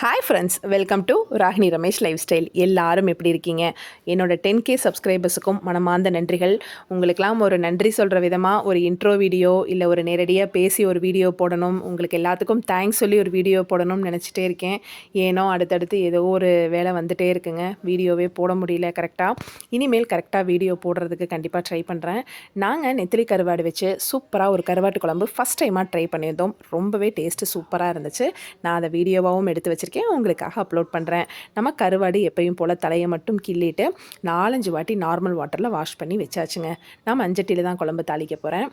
Hi friends, welcome to Ragini Ramesh life style. எல்லாரும் எப்படி இருக்கீங்க? என்னோட 10K சப்ஸ்கிரைபர்ஸுக்கும் மனமார்ந்த நன்றிகள். உங்களுக்கெல்லாம் ஒரு நன்றி சொல்கிற விதமாக ஒரு இன்ட்ரோ வீடியோ இல்லை ஒரு நேரடியாக பேசி ஒரு வீடியோ போடணும், உங்களுக்கு எல்லாத்துக்கும் தேங்க்ஸ் சொல்லி ஒரு வீடியோ போடணும்னு நினச்சிட்டே இருக்கேன். ஏனோ அடுத்தடுத்து ஏதோ ஒரு வேலை வந்துகிட்டே இருக்குங்க, வீடியோவே போட முடியல கரெக்டாக. இனிமேல் கரெக்டாக வீடியோ போடுறதுக்கு கண்டிப்பாக ட்ரை பண்ணுறேன். நாங்கள் நெத்திலி கருவாடு வச்சு சூப்பராக ஒரு கருவாட்டு குழம்பு ஃபஸ்ட் டைமாக ட்ரை பண்ணியிருந்தோம். ரொம்பவே டேஸ்ட்டு சூப்பராக இருந்துச்சு. நான் அதை வீடியோவாகவும் எடுத்து வச்சுருக்கேன், உங்களுக்காக அப்லோட் பண்ணுறேன். நம்ம கருவாடு எப்பயும் போல் தலையை மட்டும் கிள்ளிட்டு 4-5 வாட்டி நார்மல் வாட்டரில் வாஷ் பண்ணி வச்சாச்சுங்க. நான் மஞ்சட்டியில் தான் குழம்பு தாளிக்க போகிறேன்.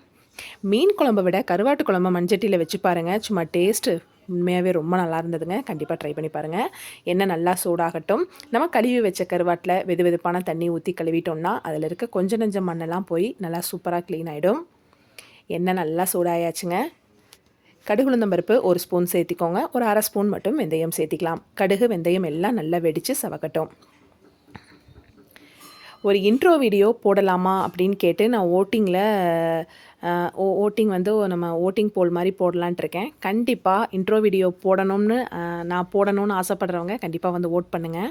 மீன் குழம்பை விட கருவாட்டு குழம்பு மஞ்சட்டியில் வச்சு பாருங்கள், சும்மா டேஸ்ட்டு உண்மையாகவே ரொம்ப நல்லா இருந்ததுங்க. கண்டிப்பாக ட்ரை பண்ணி பாருங்கள். எண்ணெய் நல்லா சூடாகட்டும். நம்ம கழுவி வச்ச கருவாட்டில் வெது வெதுப்பான தண்ணி ஊற்றி கழுவிட்டோம்னா அதில் இருக்க கொஞ்சம் நஞ்சம் மண்ணெல்லாம் போய் நல்லா சூப்பராக க்ளீன் ஆகிடும். எண்ணெய் நல்லா சூடாயாச்சுங்க. கடுகு உளுந்தம் பருப்பு 1 ஸ்பூன் சேர்த்திக்கோங்க. ஒரு 1/2 ஸ்பூன் மட்டும் வெந்தயம் சேர்த்திக்கலாம். கடுகு வெந்தயம் எல்லாம் நல்லா வெடித்து சவக்கட்டும். ஒரு இன்ட்ரோ வீடியோ போடலாமா அப்படின்னு கேட்டு நான் ஓட்டிங் வந்து நம்ம ஓட்டிங் போல் மாதிரி போடலான்ட்டு இருக்கேன். கண்டிப்பாக இன்ட்ரோ வீடியோ போடணும்னு நான் போடணும்னு ஆசைப்படுறவங்க கண்டிப்பாக வந்து ஓட் பண்ணுங்கள்.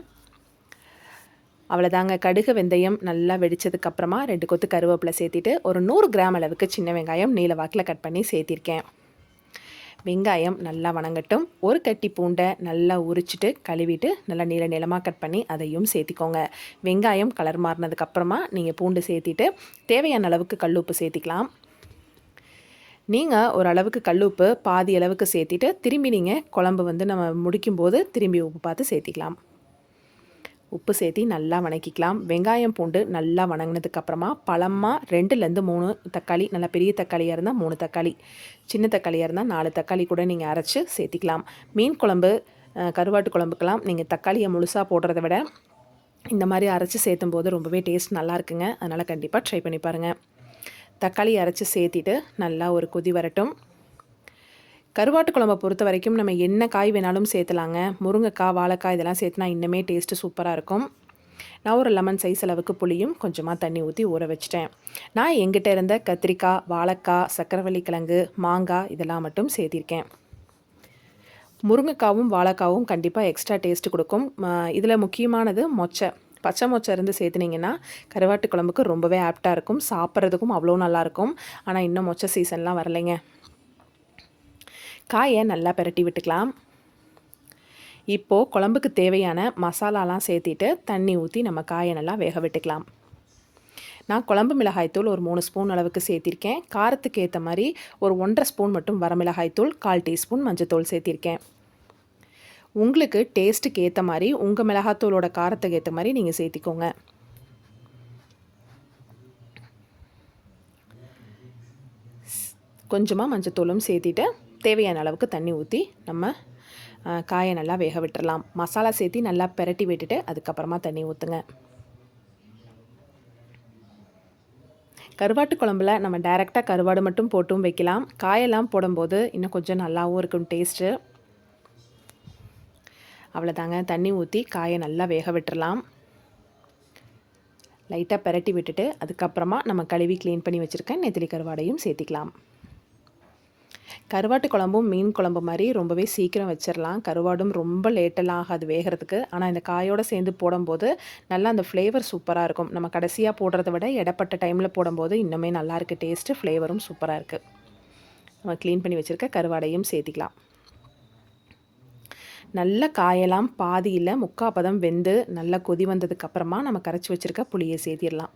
அவ்வளோதாங்க. கடுகு வெந்தயம் நல்லா வெடித்ததுக்கப்புறமா 2 கொத்து கருவேப்பிலை சேர்த்திட்டு ஒரு 100 கிராம் அளவுக்கு சின்ன வெங்காயம் நீல வாக்கில் கட் பண்ணி சேர்த்திருக்கேன். வெங்காயம் நல்லா வணங்கட்டும். ஒரு கட்டி பூண்டை நல்லா உரிச்சிட்டு கழுவிட்டு நல்லா நீளமாக கட் பண்ணி அதையும் சேர்த்திக்கோங்க. வெங்காயம் கலர் மாறினதுக்கப்புறமா நீங்கள் பூண்டு சேர்த்திட்டு தேவையான அளவுக்கு கல்லுப்பு சேர்த்திக்கலாம். நீங்கள் ஒரு அளவுக்கு கல்லுப்பு பாதி அளவுக்கு சேர்த்திட்டு திரும்பி நீங்கள் குழம்பு வந்து நம்ம முடிக்கும்போது திரும்பி உப்பு பார்த்து சேர்த்திக்கலாம். உப்பு சேர்த்தி நல்லா வணக்கிக்கலாம். வெங்காயம் பூண்டு நல்லா வணங்கினதுக்கப்புறமா பழமாக 2லேருந்து 3 தக்காளி, நல்லா பெரிய தக்காளியாக இருந்தால் 3 தக்காளி, சின்ன தக்காளியாக இருந்தால் 4 தக்காளி கூட நீங்கள் அரைச்சி சேர்த்திக்கலாம். மீன் குழம்பு கருவாட்டு குழம்புக்கெல்லாம் நீங்கள் தக்காளியை முழுசாக போடுறத விட இந்த மாதிரி அரைச்சி சேர்த்தும் போது ரொம்பவே டேஸ்ட் நல்லா இருக்குங்க. அதனால் கண்டிப்பாக ட்ரை பண்ணி பாருங்கள். தக்காளி அரைச்சி சேர்த்திட்டு நல்லா ஒரு கொதி வரட்டும். கருவாட்டு குழம்பை பொறுத்த வரைக்கும் நம்ம என்ன காய் வேணாலும் சேர்த்துலாங்க. முருங்கைக்காய், வாழைக்காய் இதெல்லாம் சேர்த்துனா இன்னுமே டேஸ்ட்டு சூப்பராக இருக்கும். நான் ஒரு லெமன் சைஸ் அளவுக்கு புளியும் கொஞ்சமாக தண்ணி ஊற்றி ஊற வச்சிட்டேன். நான் எங்கிட்ட இருந்த கத்திரிக்காய், வாழைக்காய், சக்கரவள்ளி கிழங்கு, மாங்காய் இதெல்லாம் மட்டும் சேர்த்திருக்கேன். முருங்கைக்காவும் வாழைக்காவும் கண்டிப்பாக எக்ஸ்ட்ரா டேஸ்ட்டு கொடுக்கும். இதில் முக்கியமானது மொச்சை, பச்சை மொச்சை இருந்து சேர்த்துனிங்கன்னா கருவாட்டு குழம்புக்கு ரொம்பவே ஆப்டாக இருக்கும். சாப்பிட்றதுக்கும் அவ்வளோ நல்லாயிருக்கும். ஆனால் இன்னும் மொச்சை சீசன்லாம் வரலைங்க. காயை நல்லா பிரட்டி விட்டுக்கலாம். இப்போது குழம்புக்கு தேவையான மசாலாலாம் சேர்த்திட்டு தண்ணி ஊற்றி நம்ம காயை நல்லா வேக விட்டுக்கலாம். நான் குழம்பு மிளகாய்த்தூள் ஒரு 3 ஸ்பூன் அளவுக்கு சேர்த்திருக்கேன். காரத்துக்கு ஏற்ற மாதிரி ஒரு 1.5 ஸ்பூன் மட்டும் வரமிளகாய்த்தூள், 1/4 டீஸ்பூன் மஞ்சத்தூள் சேர்த்திருக்கேன். உங்களுக்கு டேஸ்ட்டுக்கு ஏற்ற மாதிரி உங்கள் மிளகாத்தூளோட காரத்துக்கு ஏற்ற மாதிரி நீங்கள் சேர்த்திக்கோங்க. கொஞ்சமாக மஞ்சத்தூளும் சேர்த்திட்டு தேவையான அளவுக்கு தண்ணி ஊற்றி நம்ம காயை நல்லா வேக விட்டுறலாம். மசாலா சேர்த்தி நல்லா பிரட்டி விட்டுட்டு அதுக்கப்புறமா தண்ணி ஊற்றுங்க. கருவாட்டு குழம்புல நம்ம டைரெக்டாக கருவாடு மட்டும் போட்டும் வைக்கலாம். காயெல்லாம் போடும்போது இன்னும் கொஞ்சம் நல்லாவும் இருக்கும் டேஸ்ட்டு. அவ்வளோதாங்க. தண்ணி ஊற்றி காயை நல்லா வேக விட்டுறலாம். லைட்டாக பிரட்டி விட்டுட்டு அதுக்கப்புறமா நம்ம கழுவி க்ளீன் பண்ணி வச்சுருக்கேன் நெத்திலி கருவாடையும் சேர்த்திக்கலாம். கருவாட்டு குழம்பும் மீன் குழம்பு மாதிரி ரொம்பவே சீக்கிரம் வச்சிடலாம். கருவாடும் ரொம்ப லேட்டெல்லாம் ஆகாது வேகிறதுக்கு. ஆனால் இந்த காயோடு சேர்ந்து போடும்போது நல்லா அந்த ஃப்ளேவர் சூப்பராக இருக்கும். நம்ம கடைசியாக போடுறத விட இடப்பட்ட டைமில் போடும்போது இன்னுமே நல்லாயிருக்கு டேஸ்ட்டு, ஃப்ளேவரும் சூப்பராக இருக்குது. நம்ம க்ளீன் பண்ணி வச்சுருக்க கருவாடையும் சேர்த்திக்கலாம். நல்ல காயெல்லாம் பாதியில் 3/4 பதம் வெந்து நல்லா கொதி வந்ததுக்கப்புறமா நம்ம கரைச்சி வச்சுருக்க புளியை சேர்த்திடலாம்.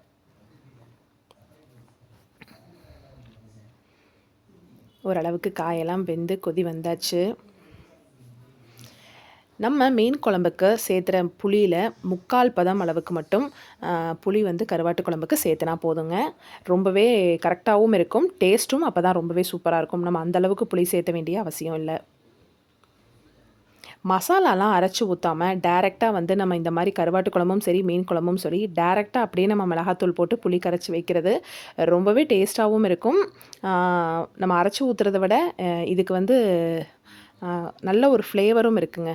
ஓரளவுக்கு காயெல்லாம் வெந்து கொதி வந்தாச்சு. நம்ம மீன் குழம்புக்கு சேர்த்துற புளியில் 3/4 பதம் அளவுக்கு மட்டும் புளி வந்து கருவாட்டு குழம்புக்கு சேர்த்துனா போதுங்க. ரொம்பவே கரெக்டாகவும் இருக்கும். டேஸ்ட்டும் அப்போ தான் ரொம்பவே சூப்பராக இருக்கும். நம்ம அந்தளவுக்கு புளி சேர்த்த வேண்டிய அவசியம் இல்லை. மசாலாலாம் அரைச்சி ஊற்றாமல் டைரெக்டாக வந்து நம்ம இந்த மாதிரி கருவாட்டு குழம்பும் சரி மீன் குழம்பும் சரி டைரெக்டாக அப்படியே நம்ம மிளகாத்தூள் போட்டு புளி கரைச்சி வைக்கிறது ரொம்பவே டேஸ்ட்டாகவும் இருக்கும். நம்ம அரைச்சி ஊற்றுறத விட இதுக்கு வந்து நல்ல ஒரு ஃப்ளேவரும் இருக்குங்க.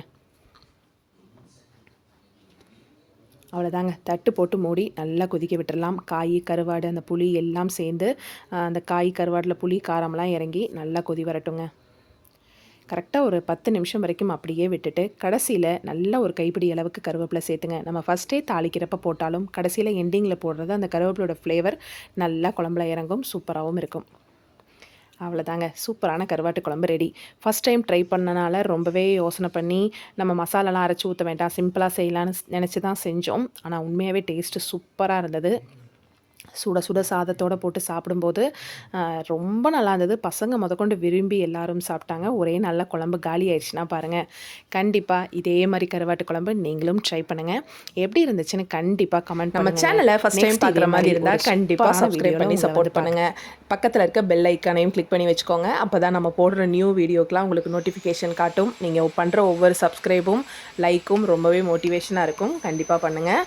அவ்வளோதாங்க. தட்டு போட்டு மூடி நல்லா கொதிக்க விட்டுறலாம். காய், கருவாடு, அந்த புளி எல்லாம் சேர்ந்து அந்த காய் கருவாடில் புளி காரமெல்லாம் இறங்கி நல்லா கொதி வரட்டுங்க. கரெக்டாக ஒரு 10 நிமிஷம் வரைக்கும் அப்படியே விட்டுட்டு கடைசியில் நல்ல ஒரு கைப்பிடி அளவுக்கு கருவேப்பிலை சேர்த்துங்க. நம்ம ஃபஸ்ட்டே தாளிக்கிறப்ப போட்டாலும் கடைசியில் எண்டிங்கில் போடுறது அந்த கருவேப்பிலோட ஃப்ளேவர் நல்லா குழம்புல இறங்கும், சூப்பராகவும் இருக்கும். அவ்வளோதாங்க, சூப்பரான கருவாட்டு குழம்பு ரெடி. ஃபஸ்ட் டைம் ட்ரை பண்ணனால ரொம்பவே யோசனை பண்ணி நம்ம மசாலாலாம் அரைச்சி ஊற்ற வேண்டாம், சிம்பிளாக செய்யலான்னு நினச்சி தான் செஞ்சோம். ஆனால் உண்மையாகவே டேஸ்ட்டு சூப்பராக இருந்தது. சுட சுட சாதத்தோடு போட்டு சாப்பிடும்போது ரொம்ப நல்லா இருந்தது. பசங்க முதற்கொண்டு விரும்பி எல்லாரும் சாப்பிட்டாங்க. ஒரே நல்ல குழம்பு காலி ஆயிடுச்சுன்னா பாருங்கள். கண்டிப்பாக இதே மாதிரி கருவாட்டு குழம்பு நீங்களும் ட்ரை பண்ணுங்கள். எப்படி இருந்துச்சுன்னு கண்டிப்பாக கமெண்ட் நம்ம சேனலை ஃபஸ்ட் டைம் பார்க்குற மாதிரி இருந்தால் கண்டிப்பாக சப்ஸ்கிரைப் பண்ணி சப்போர்ட் பண்ணுங்கள். பக்கத்தில் இருக்க பெல் ஐக்கானையும் கிளிக் பண்ணி வச்சுக்கோங்க. அப்போ தான் நம்ம போடுற நியூ வீடியோக்கெலாம் உங்களுக்கு நோட்டிஃபிகேஷன் காட்டும். நீங்கள் பண்ணுற ஒவ்வொரு சப்ஸ்கிரைபும் லைக்கும் ரொம்பவே மோட்டிவேஷனாக இருக்கும். கண்டிப்பாக பண்ணுங்கள்.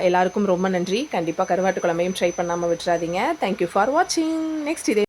எல்லாருக்கும் ரொம்ப நன்றி. கண்டிப்பாக கருவாட்டு குழம்பையும் ட்ரை பண்ணாமல் விட்டுறாதீங்க. தேங்க்யூ ஃபார் வாட்சிங். நெக்ஸ்ட் இதே